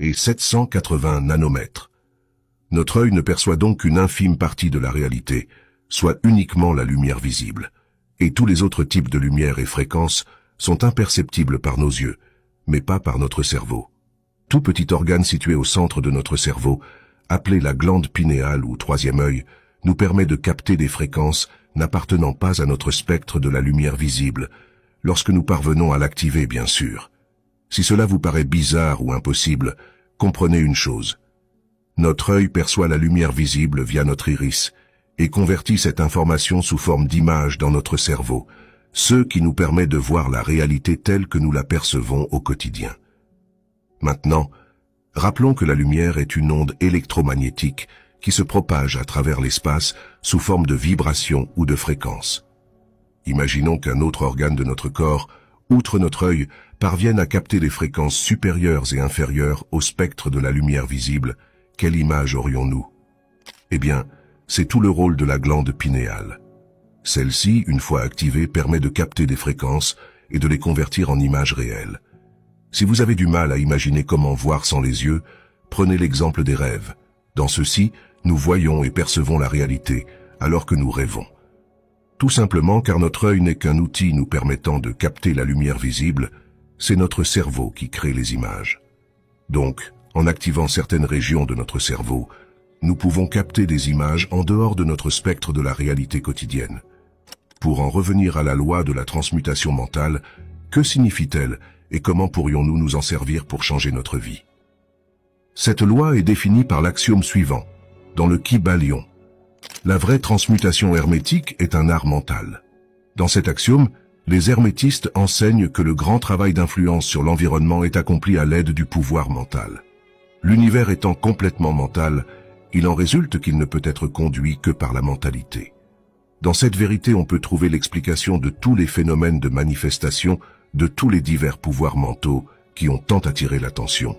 et 780 nanomètres. Notre œil ne perçoit donc qu'une infime partie de la réalité, soit uniquement la lumière visible, et tous les autres types de lumière et fréquences sont imperceptibles par nos yeux, mais pas par notre cerveau. Tout petit organe situé au centre de notre cerveau, appelé la glande pinéale ou troisième œil, nous permet de capter des fréquences n'appartenant pas à notre spectre de la lumière visible, lorsque nous parvenons à l'activer bien sûr. Si cela vous paraît bizarre ou impossible, comprenez une chose. Notre œil perçoit la lumière visible via notre iris et convertit cette information sous forme d'images dans notre cerveau, ce qui nous permet de voir la réalité telle que nous la percevons au quotidien. Maintenant, rappelons que la lumière est une onde électromagnétique qui se propage à travers l'espace sous forme de vibration ou de fréquence. Imaginons qu'un autre organe de notre corps, outre notre œil, parvienne à capter des fréquences supérieures et inférieures au spectre de la lumière visible. Quelle image aurions-nous? Eh bien, c'est tout le rôle de la glande pinéale. Celle-ci, une fois activée, permet de capter des fréquences et de les convertir en images réelles. Si vous avez du mal à imaginer comment voir sans les yeux, prenez l'exemple des rêves. Dans ceux-ci, nous voyons et percevons la réalité, alors que nous rêvons. Tout simplement car notre œil n'est qu'un outil nous permettant de capter la lumière visible, c'est notre cerveau qui crée les images. Donc, en activant certaines régions de notre cerveau, nous pouvons capter des images en dehors de notre spectre de la réalité quotidienne. Pour en revenir à la loi de la transmutation mentale, que signifie-t-elle et comment pourrions-nous nous en servir pour changer notre vie? Cette loi est définie par l'axiome suivant, dans le Kybalion. La vraie transmutation hermétique est un art mental. Dans cet axiome, les hermétistes enseignent que le grand travail d'influence sur l'environnement est accompli à l'aide du pouvoir mental. L'univers étant complètement mental, il en résulte qu'il ne peut être conduit que par la mentalité. Dans cette vérité, on peut trouver l'explication de tous les phénomènes de manifestation de tous les divers pouvoirs mentaux qui ont tant attiré l'attention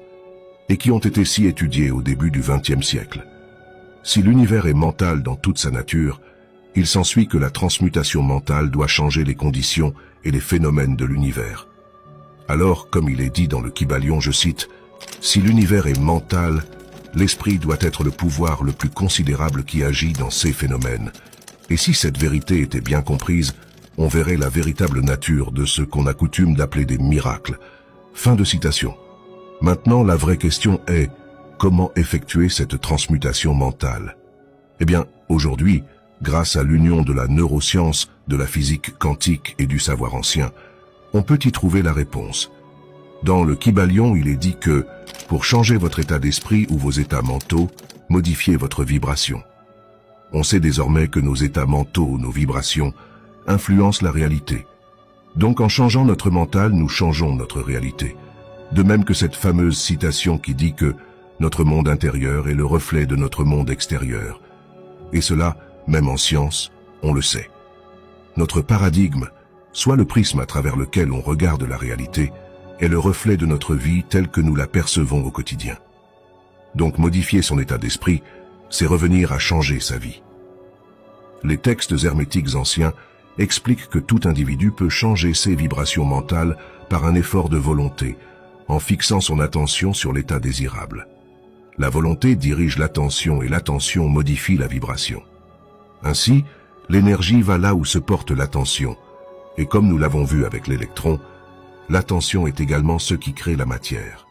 et qui ont été si étudiés au début du XXe siècle. Si l'univers est mental dans toute sa nature, il s'ensuit que la transmutation mentale doit changer les conditions et les phénomènes de l'univers. Alors, comme il est dit dans le Kybalion, je cite, « Si l'univers est mental, l'esprit doit être le pouvoir le plus considérable qui agit dans ces phénomènes. Et si cette vérité était bien comprise, on verrait la véritable nature de ce qu'on a coutume d'appeler des miracles. » Fin de citation. Maintenant, la vraie question est, comment effectuer cette transmutation mentale? Eh bien, aujourd'hui, grâce à l'union de la neuroscience, de la physique quantique et du savoir ancien, on peut y trouver la réponse. Dans le Kybalion, il est dit que, pour changer votre état d'esprit ou vos états mentaux, modifiez votre vibration. On sait désormais que nos états mentaux, nos vibrations, influencent la réalité. Donc en changeant notre mental, nous changeons notre réalité. De même que cette fameuse citation qui dit que notre monde intérieur est le reflet de notre monde extérieur. Et cela, même en science, on le sait. Notre paradigme, soit le prisme à travers lequel on regarde la réalité, est le reflet de notre vie telle que nous la percevons au quotidien. Donc modifier son état d'esprit, c'est revenir à changer sa vie. Les textes hermétiques anciens expliquent que tout individu peut changer ses vibrations mentales par un effort de volonté, en fixant son attention sur l'état désirable. La volonté dirige l'attention et l'attention modifie la vibration. Ainsi, l'énergie va là où se porte l'attention, et comme nous l'avons vu avec l'électron, l'attention est également ce qui crée la matière.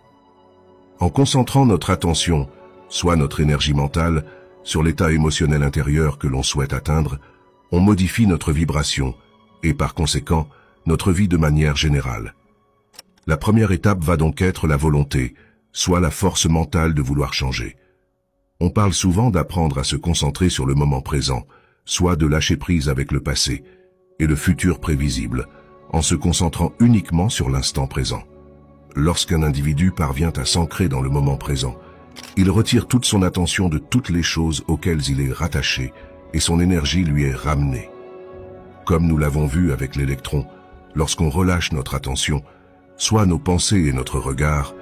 En concentrant notre attention, soit notre énergie mentale, sur l'état émotionnel intérieur que l'on souhaite atteindre, on modifie notre vibration et par conséquent notre vie de manière générale. La première étape va donc être la volonté, soit la force mentale de vouloir changer. On parle souvent d'apprendre à se concentrer sur le moment présent, soit de lâcher prise avec le passé et le futur prévisible, en se concentrant uniquement sur l'instant présent. Lorsqu'un individu parvient à s'ancrer dans le moment présent, il retire toute son attention de toutes les choses auxquelles il est rattaché et son énergie lui est ramenée. Comme nous l'avons vu avec l'électron, lorsqu'on relâche notre attention, soit nos pensées et notre regard,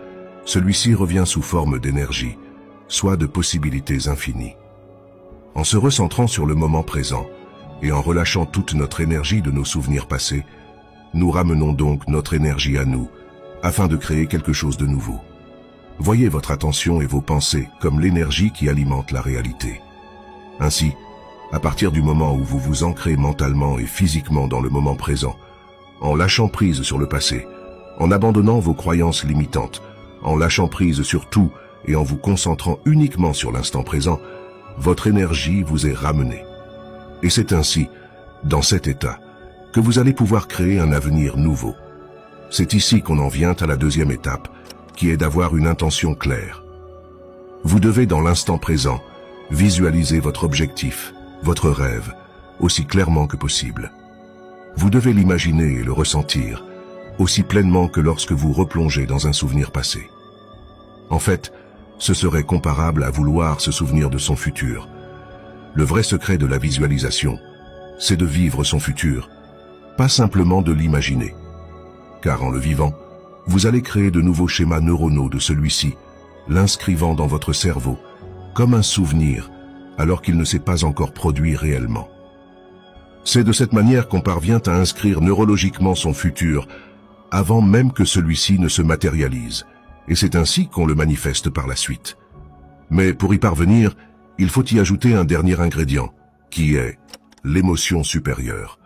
celui-ci revient sous forme d'énergie, soit de possibilités infinies. En se recentrant sur le moment présent et en relâchant toute notre énergie de nos souvenirs passés, nous ramenons donc notre énergie à nous, afin de créer quelque chose de nouveau. Voyez votre attention et vos pensées comme l'énergie qui alimente la réalité. Ainsi, à partir du moment où vous vous ancrez mentalement et physiquement dans le moment présent, en lâchant prise sur le passé, en abandonnant vos croyances limitantes, en lâchant prise sur tout et en vous concentrant uniquement sur l'instant présent, votre énergie vous est ramenée. Et c'est ainsi, dans cet état, que vous allez pouvoir créer un avenir nouveau. C'est ici qu'on en vient à la deuxième étape, qui est d'avoir une intention claire. Vous devez, dans l'instant présent, visualiser votre objectif, votre rêve, aussi clairement que possible. Vous devez l'imaginer et le ressentir, aussi pleinement que lorsque vous replongez dans un souvenir passé. En fait, ce serait comparable à vouloir se souvenir de son futur. Le vrai secret de la visualisation, c'est de vivre son futur, pas simplement de l'imaginer. Car en le vivant, vous allez créer de nouveaux schémas neuronaux de celui-ci, l'inscrivant dans votre cerveau, comme un souvenir, alors qu'il ne s'est pas encore produit réellement. C'est de cette manière qu'on parvient à inscrire neurologiquement son futur, avant même que celui-ci ne se matérialise, et c'est ainsi qu'on le manifeste par la suite. Mais pour y parvenir, il faut y ajouter un dernier ingrédient, qui est l'émotion supérieure.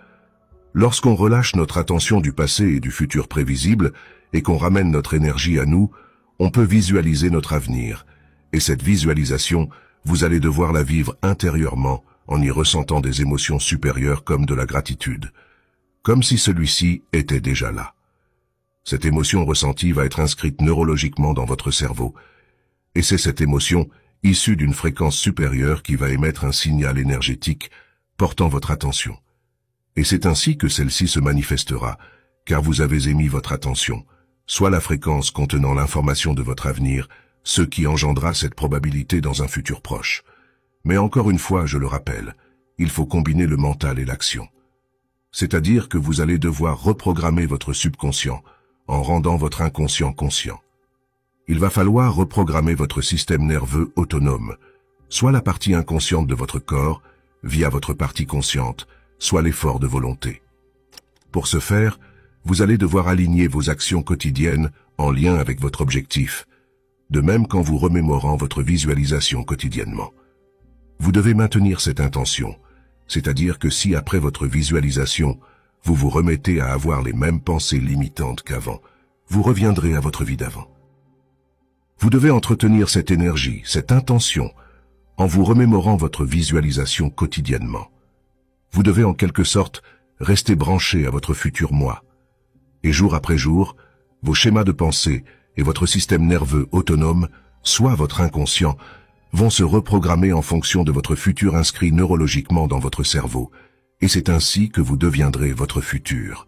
Lorsqu'on relâche notre attention du passé et du futur prévisible, et qu'on ramène notre énergie à nous, on peut visualiser notre avenir. Et cette visualisation, vous allez devoir la vivre intérieurement, en y ressentant des émotions supérieures comme de la gratitude. Comme si celui-ci était déjà là. Cette émotion ressentie va être inscrite neurologiquement dans votre cerveau. Et c'est cette émotion, issue d'une fréquence supérieure, qui va émettre un signal énergétique portant votre attention. Et c'est ainsi que celle-ci se manifestera, car vous avez émis votre attention, soit la fréquence contenant l'information de votre avenir, ce qui engendra cette probabilité dans un futur proche. Mais encore une fois, je le rappelle, il faut combiner le mental et l'action. C'est-à-dire que vous allez devoir reprogrammer votre subconscient en rendant votre inconscient conscient. Il va falloir reprogrammer votre système nerveux autonome, soit la partie inconsciente de votre corps, via votre partie consciente, soit l'effort de volonté. Pour ce faire, vous allez devoir aligner vos actions quotidiennes en lien avec votre objectif, de même qu'en vous remémorant votre visualisation quotidiennement. Vous devez maintenir cette intention, c'est-à-dire que si après votre visualisation, vous vous remettez à avoir les mêmes pensées limitantes qu'avant, vous reviendrez à votre vie d'avant. Vous devez entretenir cette énergie, cette intention, en vous remémorant votre visualisation quotidiennement. Vous devez en quelque sorte rester branché à votre futur moi. Et jour après jour, vos schémas de pensée et votre système nerveux autonome, soit votre inconscient, vont se reprogrammer en fonction de votre futur inscrit neurologiquement dans votre cerveau, et c'est ainsi que vous deviendrez votre futur.